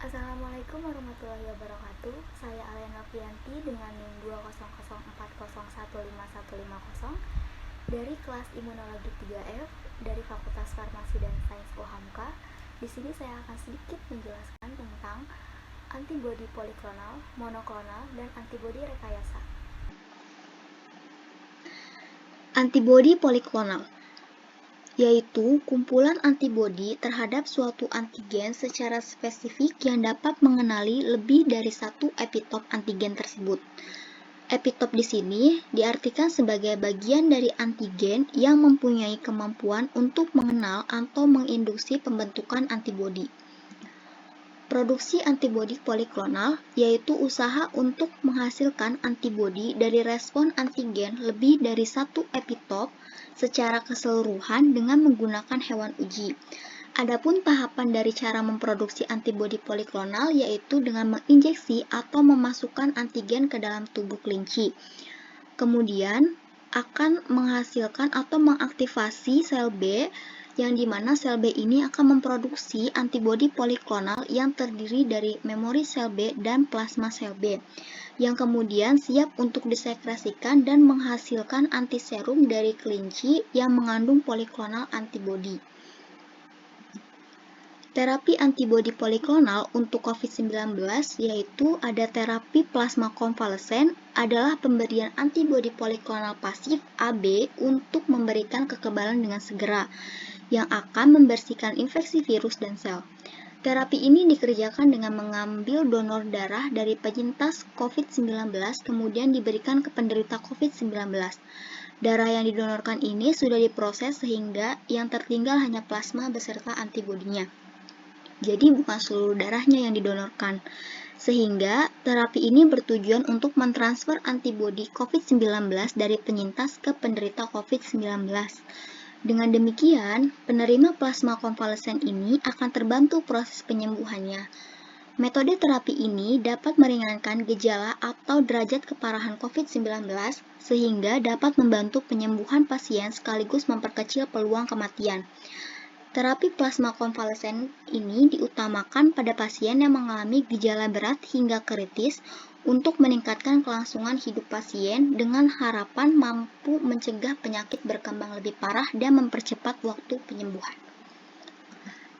Assalamualaikum warahmatullahi wabarakatuh. Saya Alena Fianti dengan NIM 20040415150 dari kelas Imunologi 3F dari Fakultas Farmasi dan Sains UHAMKA. Di sini saya akan sedikit menjelaskan tentang antibodi poliklonal, monoklonal, dan antibodi rekayasa. Antibodi poliklonal yaitu kumpulan antibodi terhadap suatu antigen secara spesifik yang dapat mengenali lebih dari satu epitop antigen tersebut. Epitop di sini diartikan sebagai bagian dari antigen yang mempunyai kemampuan untuk mengenal atau menginduksi pembentukan antibodi. Produksi antibodi poliklonal yaitu usaha untuk menghasilkan antibodi dari respon antigen lebih dari satu epitop secara keseluruhan dengan menggunakan hewan uji. Adapun tahapan dari cara memproduksi antibodi poliklonal yaitu dengan menginjeksi atau memasukkan antigen ke dalam tubuh kelinci. Kemudian akan menghasilkan atau mengaktifasi sel B yang dimana sel B ini akan memproduksi antibodi poliklonal yang terdiri dari memori sel B dan plasma sel B, yang kemudian siap untuk disekresikan dan menghasilkan antiserum dari kelinci yang mengandung poliklonal antibodi. Terapi antibodi poliklonal untuk COVID-19 yaitu ada terapi plasma konvalesen adalah pemberian antibodi poliklonal pasif AB untuk memberikan kekebalan dengan segera yang akan membersihkan infeksi virus dan sel. Terapi ini dikerjakan dengan mengambil donor darah dari penyintas COVID-19 kemudian diberikan ke penderita COVID-19. Darah yang didonorkan ini sudah diproses sehingga yang tertinggal hanya plasma beserta antibodinya. Jadi bukan seluruh darahnya yang didonorkan. Sehingga terapi ini bertujuan untuk mentransfer antibodi COVID-19 dari penyintas ke penderita COVID-19. Dengan demikian, penerima plasma konvalesen ini akan terbantu proses penyembuhannya. Metode terapi ini dapat meringankan gejala atau derajat keparahan COVID-19 sehingga dapat membantu penyembuhan pasien sekaligus memperkecil peluang kematian. Terapi plasma konvalesen ini diutamakan pada pasien yang mengalami gejala berat hingga kritis untuk meningkatkan kelangsungan hidup pasien dengan harapan mampu mencegah penyakit berkembang lebih parah dan mempercepat waktu penyembuhan.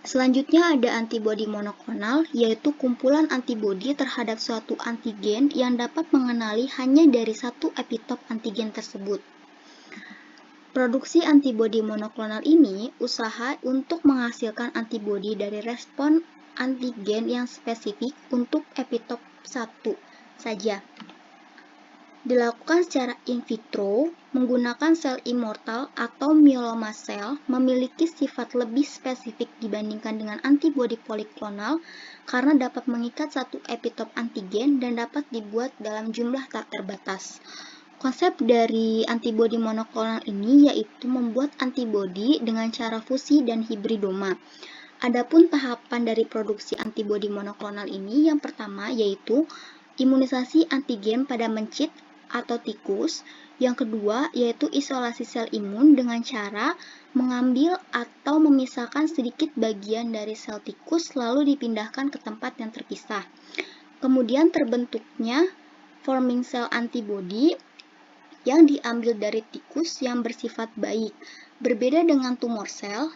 Selanjutnya ada antibodi monoklonal, yaitu kumpulan antibodi terhadap suatu antigen yang dapat mengenali hanya dari satu epitop antigen tersebut. Produksi antibodi monoklonal ini usaha untuk menghasilkan antibodi dari respon antigen yang spesifik untuk epitop 1 saja. Dilakukan secara in vitro menggunakan sel immortal atau myeloma sel memiliki sifat lebih spesifik dibandingkan dengan antibodi poliklonal karena dapat mengikat satu epitop antigen dan dapat dibuat dalam jumlah tak terbatas. Konsep dari antibodi monoklonal ini yaitu membuat antibodi dengan cara fusi dan hibridoma. Adapun tahapan dari produksi antibodi monoklonal ini yang pertama yaitu imunisasi antigen pada mencit atau tikus. Yang kedua yaitu isolasi sel imun dengan cara mengambil atau memisahkan sedikit bagian dari sel tikus lalu dipindahkan ke tempat yang terpisah. Kemudian terbentuknya forming cell antibody yang diambil dari tikus yang bersifat baik, berbeda dengan tumor sel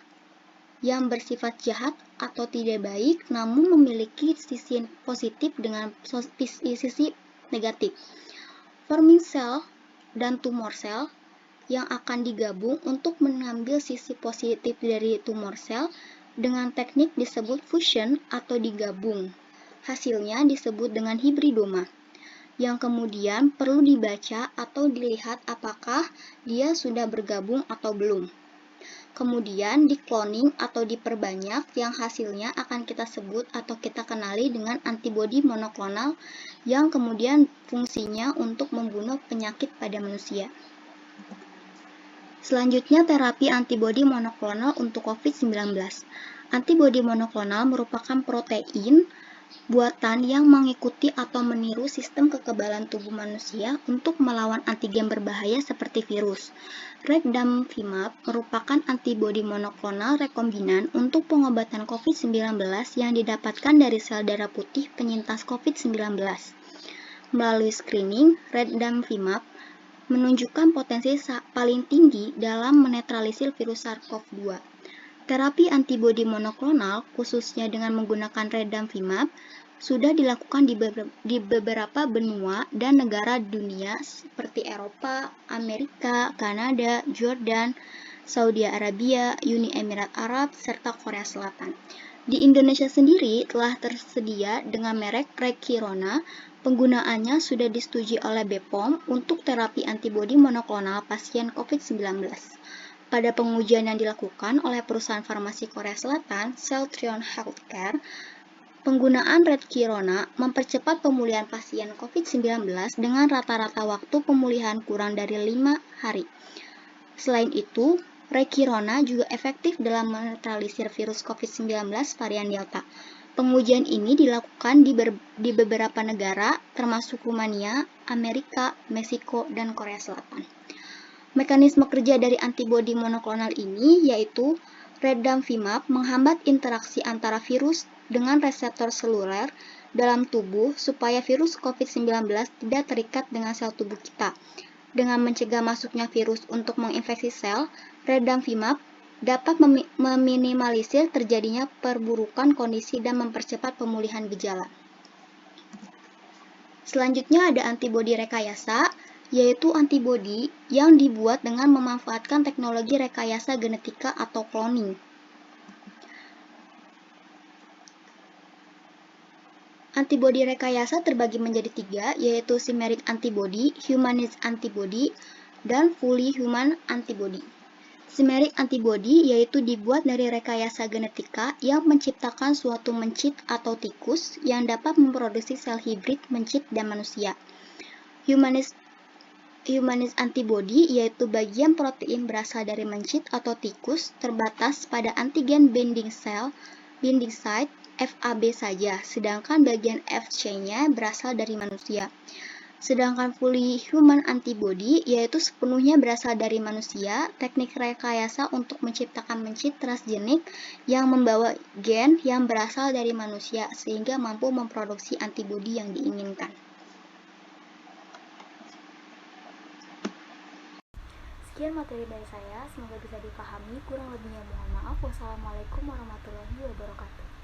yang bersifat jahat atau tidak baik namun memiliki sisi positif dengan sisi negatif. Forming cell dan tumor sel yang akan digabung untuk mengambil sisi positif dari tumor sel dengan teknik disebut fusion atau digabung. Hasilnya disebut dengan hibridoma, yang kemudian perlu dibaca atau dilihat apakah dia sudah bergabung atau belum. Kemudian di-cloning atau diperbanyak yang hasilnya akan kita sebut atau kita kenali dengan antibodi monoklonal yang kemudian fungsinya untuk membunuh penyakit pada manusia. Selanjutnya terapi antibodi monoklonal untuk COVID-19. Antibodi monoklonal merupakan protein buatan yang mengikuti atau meniru sistem kekebalan tubuh manusia untuk melawan antigen berbahaya seperti virus. Rekdamvimab merupakan antibodi monoklonal rekombinan untuk pengobatan COVID-19 yang didapatkan dari sel darah putih penyintas COVID-19. Melalui screening, Rekdamvimab menunjukkan potensi paling tinggi dalam menetralisir virus SARS-CoV-2. Terapi antibodi monoklonal, khususnya dengan menggunakan Rekdamvimab, sudah dilakukan di beberapa benua dan negara dunia seperti Eropa, Amerika, Kanada, Jordan, Saudi Arabia, Uni Emirat Arab, serta Korea Selatan. Di Indonesia sendiri telah tersedia dengan merek Rekirona. Penggunaannya sudah disetujui oleh BPOM untuk terapi antibodi monoklonal pasien COVID-19. Pada pengujian yang dilakukan oleh perusahaan farmasi Korea Selatan, Celltrion Healthcare, penggunaan Rekirona mempercepat pemulihan pasien COVID-19 dengan rata-rata waktu pemulihan kurang dari 5 hari. Selain itu, Rekirona juga efektif dalam menetralisir virus COVID-19 varian Delta. Pengujian ini dilakukan di beberapa negara, termasuk Rumania, Amerika, Meksiko, dan Korea Selatan. Mekanisme kerja dari antibodi monoklonal ini yaitu Rekdamvimab menghambat interaksi antara virus dengan reseptor seluler dalam tubuh supaya virus COVID-19 tidak terikat dengan sel tubuh kita. Dengan mencegah masuknya virus untuk menginfeksi sel, Rekdamvimab dapat meminimalisir terjadinya perburukan kondisi dan mempercepat pemulihan gejala. Selanjutnya ada antibodi rekayasa, yaitu antibodi yang dibuat dengan memanfaatkan teknologi rekayasa genetika atau cloning. Antibodi rekayasa terbagi menjadi 3, yaitu chimeric antibody, humanized antibody, dan fully human antibody. Chimeric antibody yaitu dibuat dari rekayasa genetika yang menciptakan suatu mencit atau tikus yang dapat memproduksi sel hibrid mencit dan manusia. Humanized antibody yaitu bagian protein berasal dari mencit atau tikus terbatas pada antigen binding site FAB saja, sedangkan bagian FC-nya berasal dari manusia. Sedangkan fully human antibody yaitu sepenuhnya berasal dari manusia, teknik rekayasa untuk menciptakan mencit transgenik yang membawa gen yang berasal dari manusia sehingga mampu memproduksi antibodi yang diinginkan. Sekian materi dari saya, semoga bisa dipahami, kurang lebihnya mohon maaf. Wassalamualaikum warahmatullahi wabarakatuh.